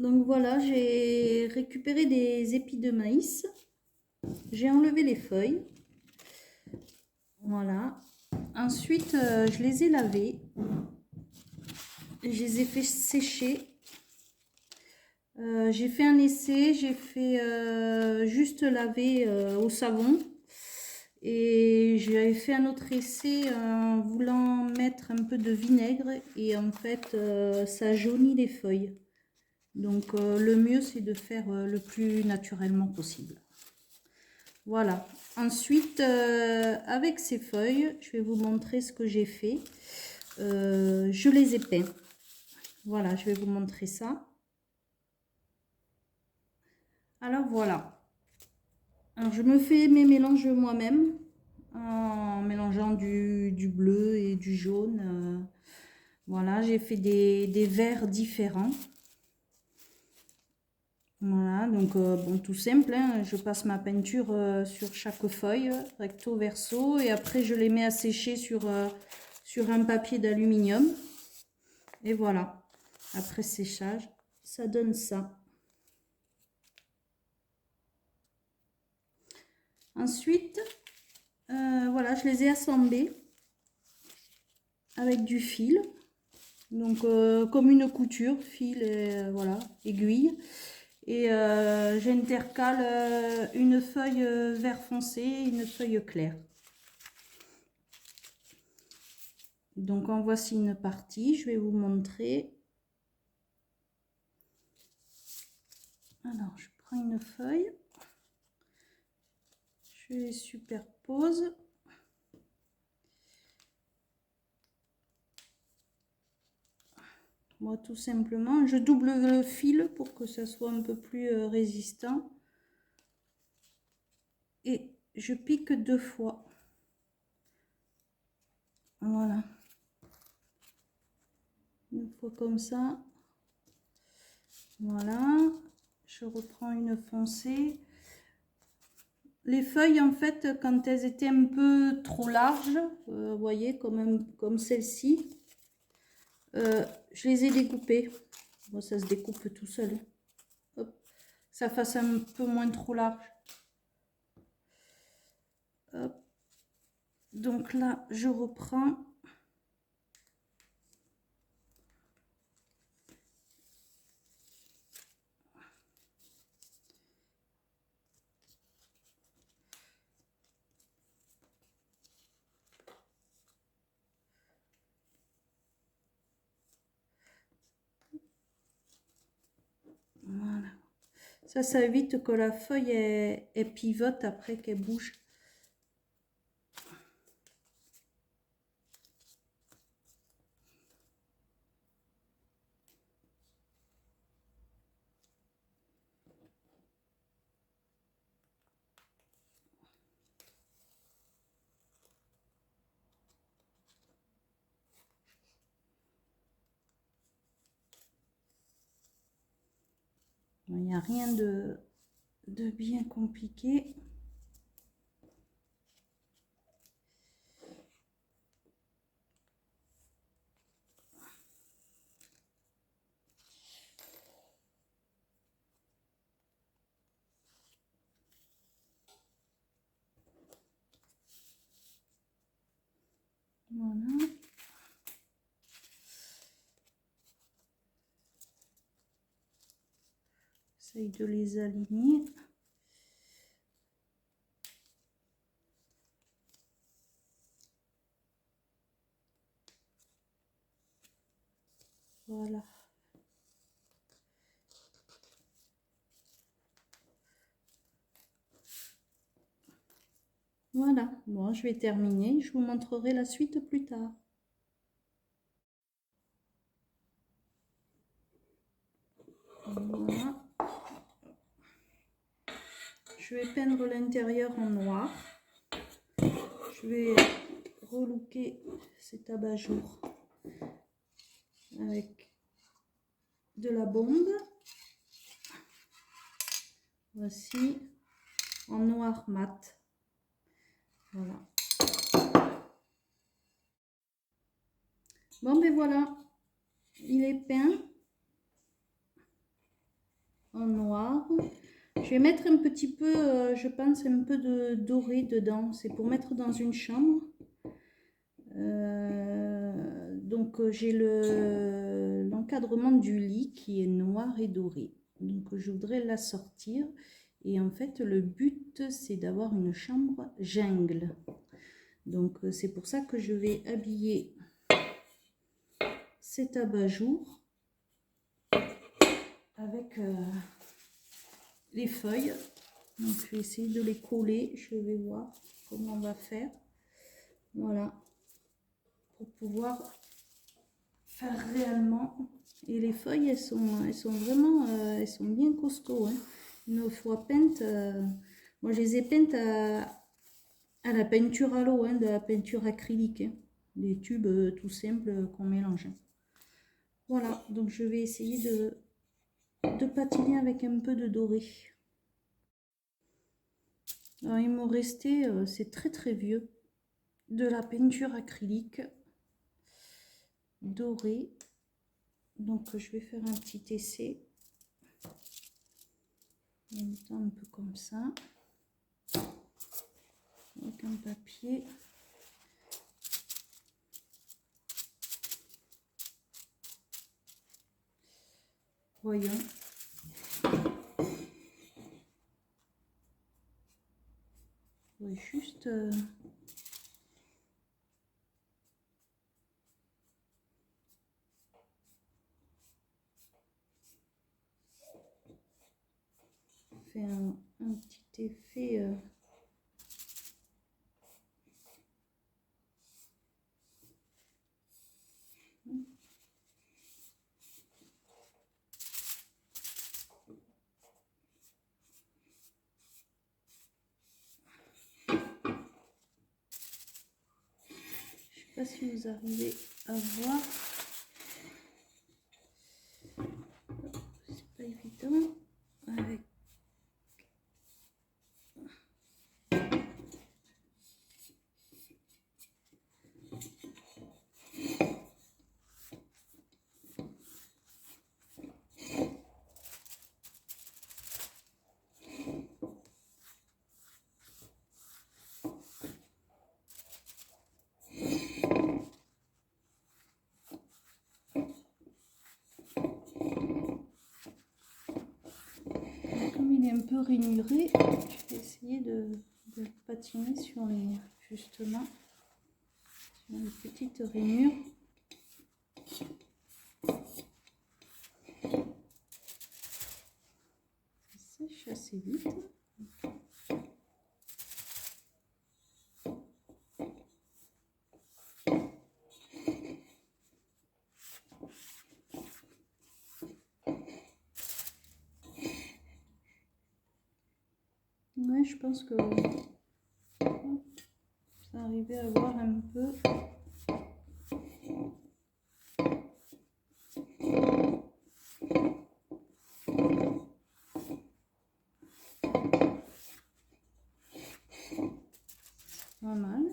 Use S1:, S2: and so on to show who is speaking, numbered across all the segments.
S1: Donc voilà, j'ai récupéré des épis de maïs. J'ai enlevé les feuilles. Voilà. Ensuite, je les ai lavés. Je les ai fait sécher. J'ai fait un essai. J'ai fait juste laver au savon. Et j'avais fait un autre essai en voulant mettre un peu de vinaigre. Et en fait, ça jaunit les feuilles. Donc le mieux, c'est de faire le plus naturellement possible. Voilà. Ensuite, avec ces feuilles, je vais vous montrer ce que j'ai fait. Je les ai peints. Voilà, je vais vous montrer ça. Alors voilà. Alors je me fais mes mélanges moi-même en mélangeant du bleu et du jaune. Voilà, j'ai fait des verts différents. Voilà, donc bon, tout simple, hein, je passe ma peinture sur chaque feuille, recto verso, et après je les mets à sécher sur un papier d'aluminium. Et voilà, après séchage, ça donne ça. Ensuite, voilà, je les ai assemblés avec du fil, donc comme une couture, fil et voilà, aiguille. Et j'intercale une feuille vert foncé et une feuille claire. Donc en voici une partie, je vais vous montrer. Alors je prends une feuille, je les superpose. Moi tout simplement, je double le fil pour que ça soit un peu plus résistant. Et je pique 2 fois. Voilà. Une fois comme ça. Voilà. Je reprends une foncée. Les feuilles, en fait, quand elles étaient un peu trop larges, vous voyez, comme celle-ci, je les ai découpées. Bon, ça se découpe tout seul. Hop. Ça fasse un peu moins trop large. Hop. Donc là, je reprends. Voilà. Ça évite que la feuille elle pivote après qu'elle bouge. Il n'y a rien de bien compliqué. Voilà. J'essaye de les aligner. Voilà. Voilà. Bon, je vais terminer. Je vous montrerai la suite plus tard. Voilà. Je vais peindre l'intérieur en noir. Je vais relooker cet abat-jour avec de la bombe. Voici en noir mat. Voilà. Bon ben voilà, il est peint. vais mettre un petit peu, je pense, un peu de doré dedans. C'est pour mettre dans une chambre. Donc j'ai l'encadrement du lit qui est noir et doré. Donc je voudrais la sortir. Et en fait, le but, c'est d'avoir une chambre jungle. Donc c'est pour ça que je vais habiller cet abat-jour avec les feuilles. Donc je vais essayer de les coller. Je vais voir comment on va faire. Voilà. Pour pouvoir faire réellement. Et les feuilles, elles sont vraiment, elles sont bien costauds. Hein. Une fois peintes, moi je les ai peintes à la peinture à l'eau, hein, de la peinture acrylique. Hein. Des tubes tout simples qu'on mélange. Voilà, donc je vais essayer de patiner avec un peu de doré. Alors il me restait, c'est très très vieux, de la peinture acrylique dorée. Donc je vais faire un petit essai. En mettant un peu comme ça. Avec un papier. Voyons. Ouais, juste fait un petit effet je sais pas si vous arrivez à voir. C'est pas évident avec. Comme il est un peu rainuré, je vais essayer de patiner sur les, justement, sur les petites rainures. Ça sèche assez vite. Ouais, je pense que ça arrivait à voir un peu. Pas mal.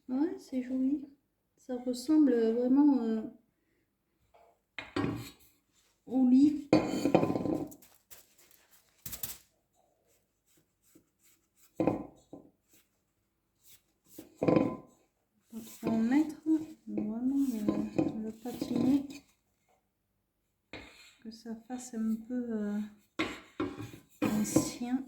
S1: Ouais, c'est joli. Ça ressemble vraiment au lit. On va mettre vraiment le patiner, que ça fasse un peu ancien.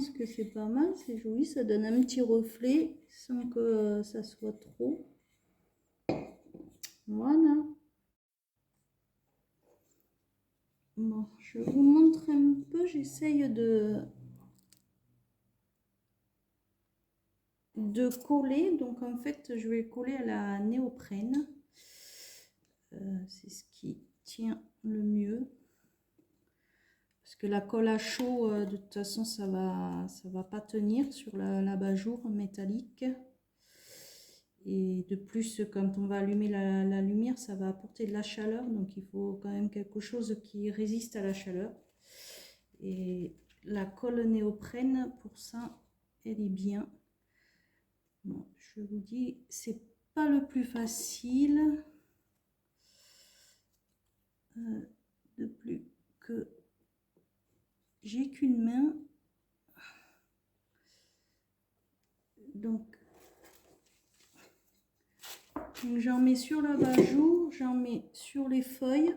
S1: pense que c'est pas mal, c'est joli, ça donne un petit reflet sans que ça soit trop. Voilà. Bon, je vous montre un peu, j'essaye de coller. Donc en fait, je vais coller à la néoprène. C'est ce qui tient le mieux. Parce que la colle à chaud, de toute façon, ça va pas tenir sur l'abat-jour métallique. Et de plus, quand on va allumer la lumière, ça va apporter de la chaleur. Donc il faut quand même quelque chose qui résiste à la chaleur. Et la colle néoprène, pour ça, elle est bien. Bon, je vous dis, c'est pas le plus facile. De plus que j'ai qu'une main. Donc j'en mets sur l'abat-jour, j'en mets sur les feuilles.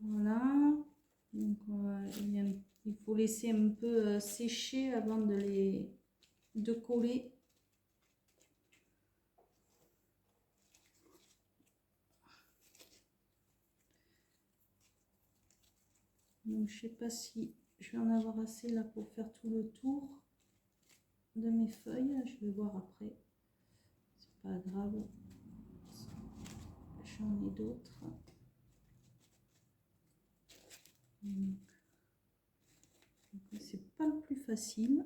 S1: Voilà. Donc il faut laisser un peu sécher avant de coller. Donc je sais pas si je vais en avoir assez là pour faire tout le tour de mes feuilles. Je vais voir après. C'est pas grave. J'en ai d'autres. C'est pas le plus facile.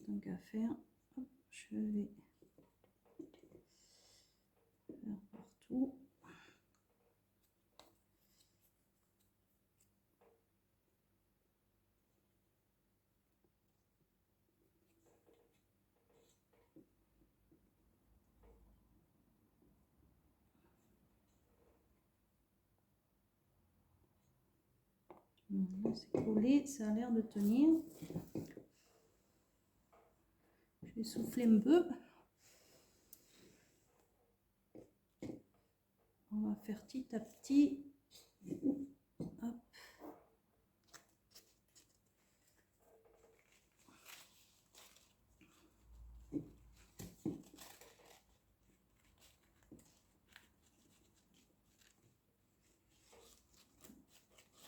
S1: Tant qu'à faire, hop, je vais faire partout. C'est collé, ça a l'air de tenir. Je vais souffler un peu. On va faire petit à petit. Hop.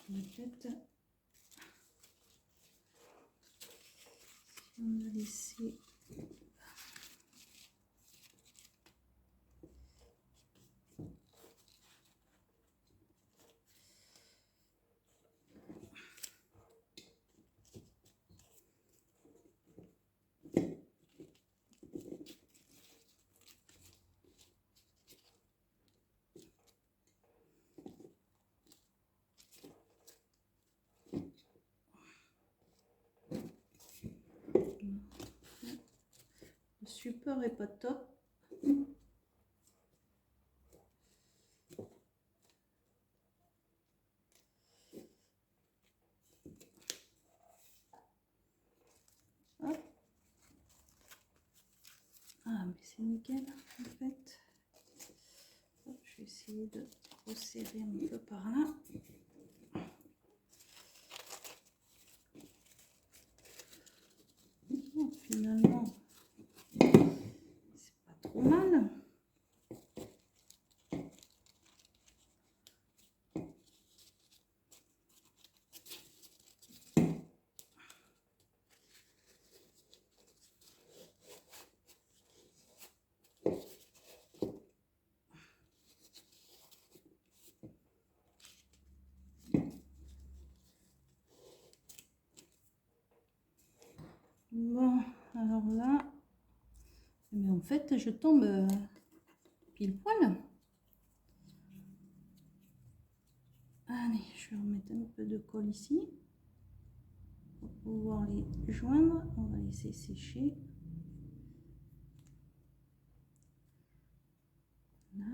S1: Peut-être si on a laissé le support est pas top. Hop. Ah mais c'est nickel en fait. Hop, je vais essayer de resserrer un peu par là. Bon, finalement, c'est pas trop mal. Bon, alors là, mais en fait, je tombe pile poil. Allez, je vais remettre un peu de colle ici pour pouvoir les joindre. On va laisser sécher. Là.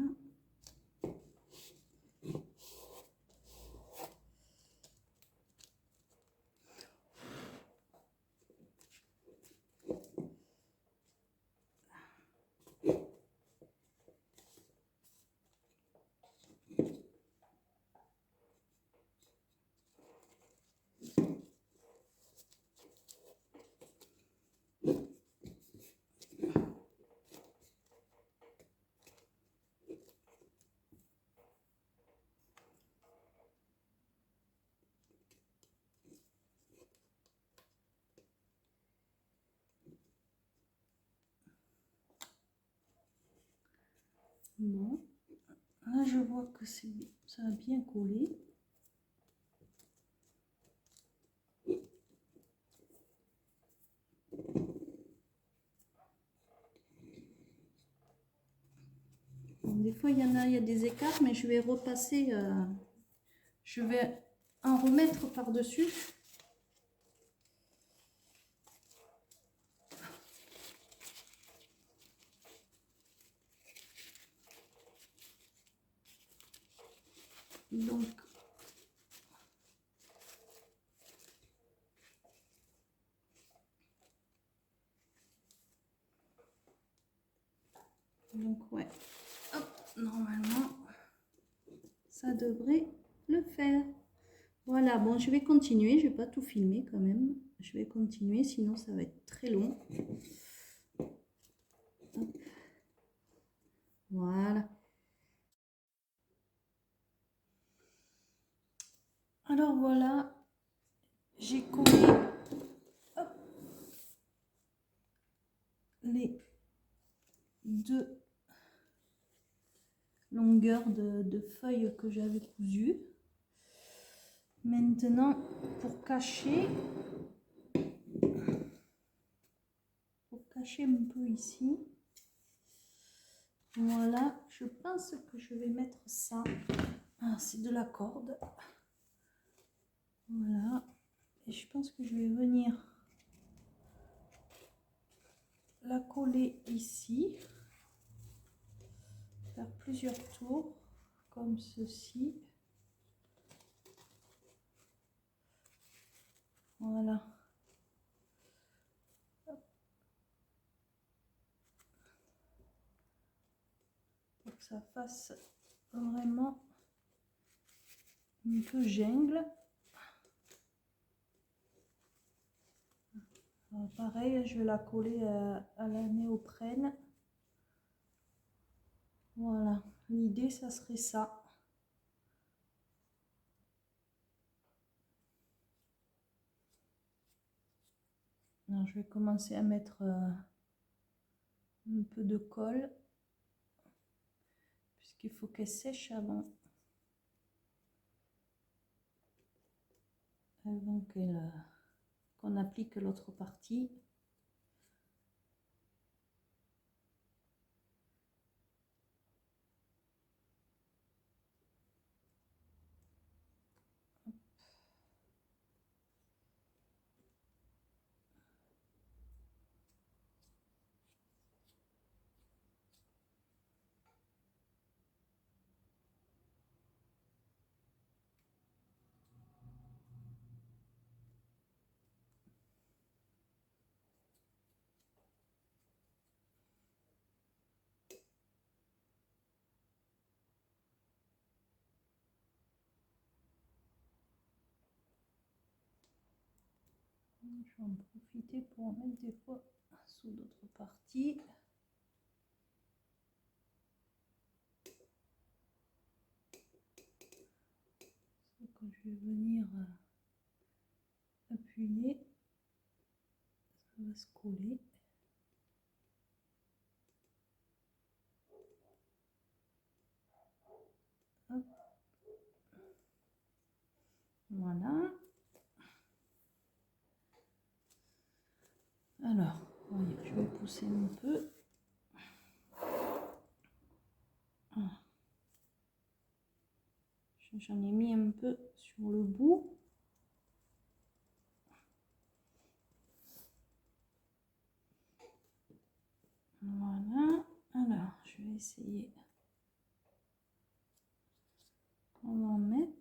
S1: Bon, là je vois que ça a bien collé. Bon, des fois il y a des écarts, mais je vais repasser, je vais en remettre par-dessus. Donc ouais, hop, normalement, ça devrait le faire. Voilà, bon, je vais continuer, je vais pas tout filmer quand même. Je vais continuer, sinon ça va être très long. Hop. Voilà. Alors voilà, j'ai collé les deux longueurs de feuilles que j'avais cousues. Maintenant, pour cacher un peu ici, voilà, je pense que je vais mettre ça. Ah, c'est de la corde. Voilà. Et je pense que je vais venir la coller ici. Faire plusieurs tours, comme ceci. Voilà. Pour que ça fasse vraiment un peu jungle. Alors, pareil, je vais la coller à la néoprène. Voilà, l'idée, ça serait ça. Alors, je vais commencer à mettre un peu de colle, puisqu'il faut qu'elle sèche avant qu'on applique l'autre partie. Je vais en profiter pour en mettre des fois sous d'autres parties. Quand je vais venir appuyer, ça va se coller. Hop. Voilà. Alors, voyez, je vais pousser un peu. J'en ai mis un peu sur le bout. Voilà. Alors, je vais essayer. On va en mettre.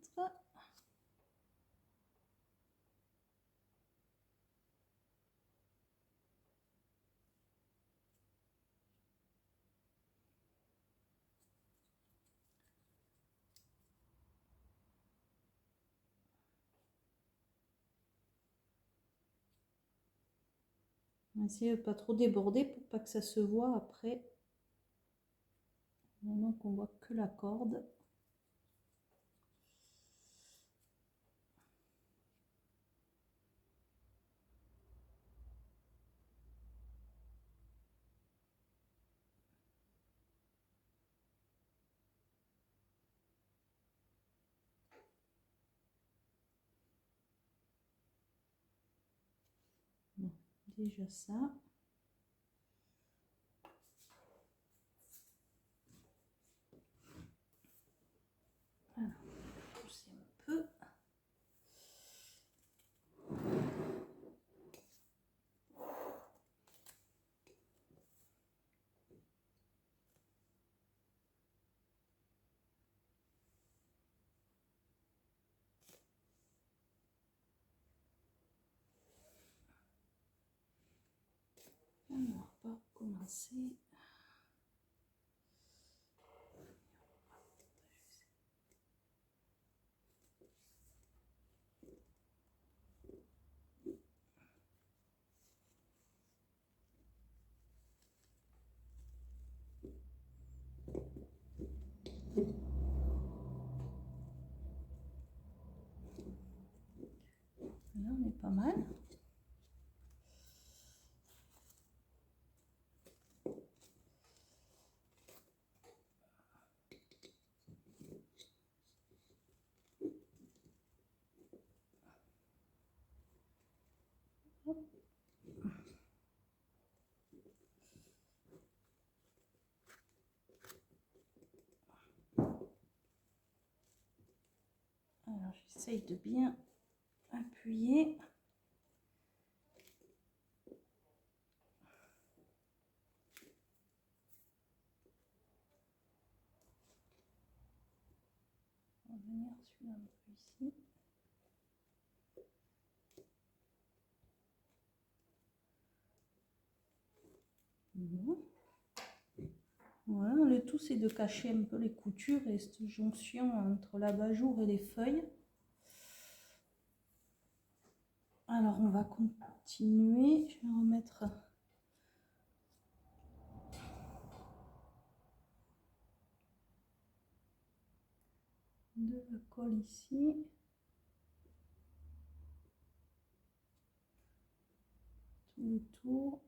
S1: On va essayer de ne pas trop déborder pour pas que ça se voit après. Donc on voit que la corde. déjà ça. Alors, pousser un peu. Alors, on va commencer. Là, on est pas mal. Alors, j'essaye de bien appuyer. On va venir celui-là un peu ici. Bon. Voilà, le tout c'est de cacher un peu les coutures et cette jonction entre l'abat-jour et les feuilles. Alors on va continuer, je vais remettre de la colle ici. Tout le tour.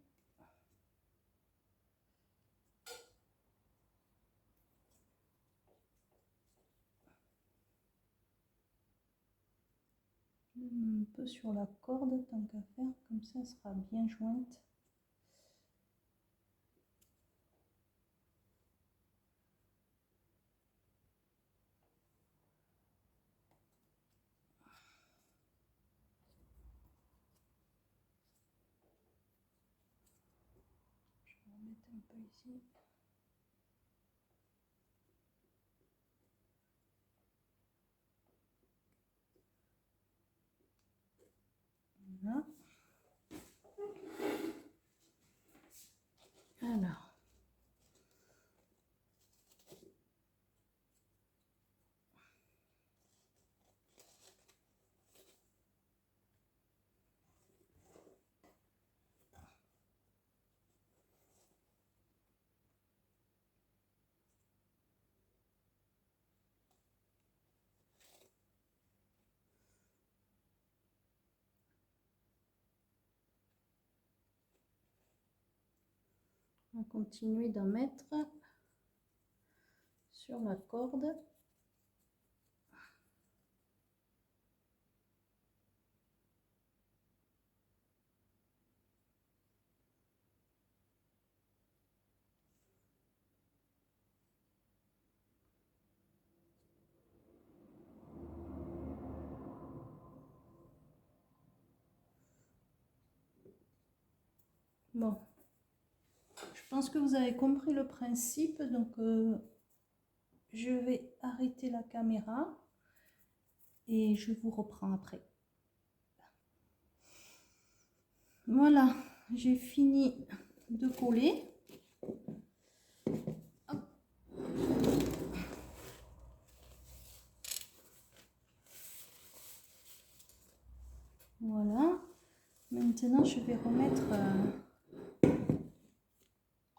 S1: Un peu sur la corde tant qu'à faire, comme ça elle sera bien jointe. Je vais remettre un peu ici. Voilà. Alors. On va continuer d'en mettre sur la corde. Bon, je pense que vous avez compris le principe, donc je vais arrêter la caméra et je vous reprends après. Voilà, j'ai fini de coller. Hop. Voilà, maintenant je vais remettre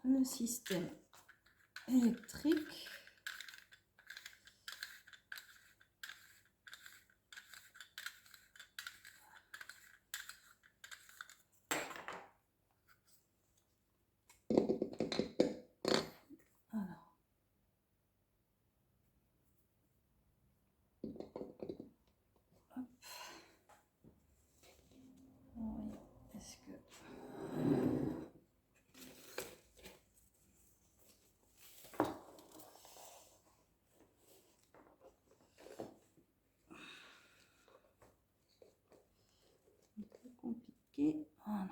S1: le système électrique. Alors. Hop. Est-ce que appliquer. Voilà.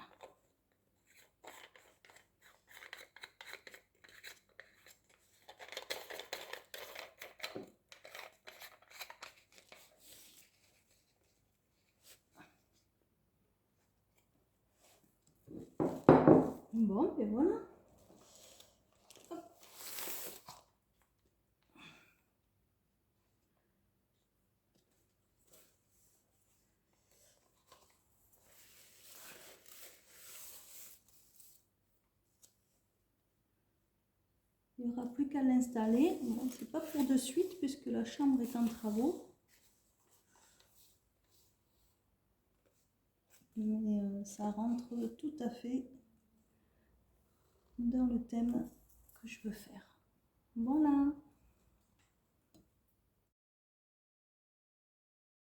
S1: Bon, et voilà. Hop. Il n'y aura plus qu'à l'installer. Bon, c'est pas pour de suite puisque la chambre est en travaux. Mais ça rentre tout à fait dans le thème que je veux faire. Voilà.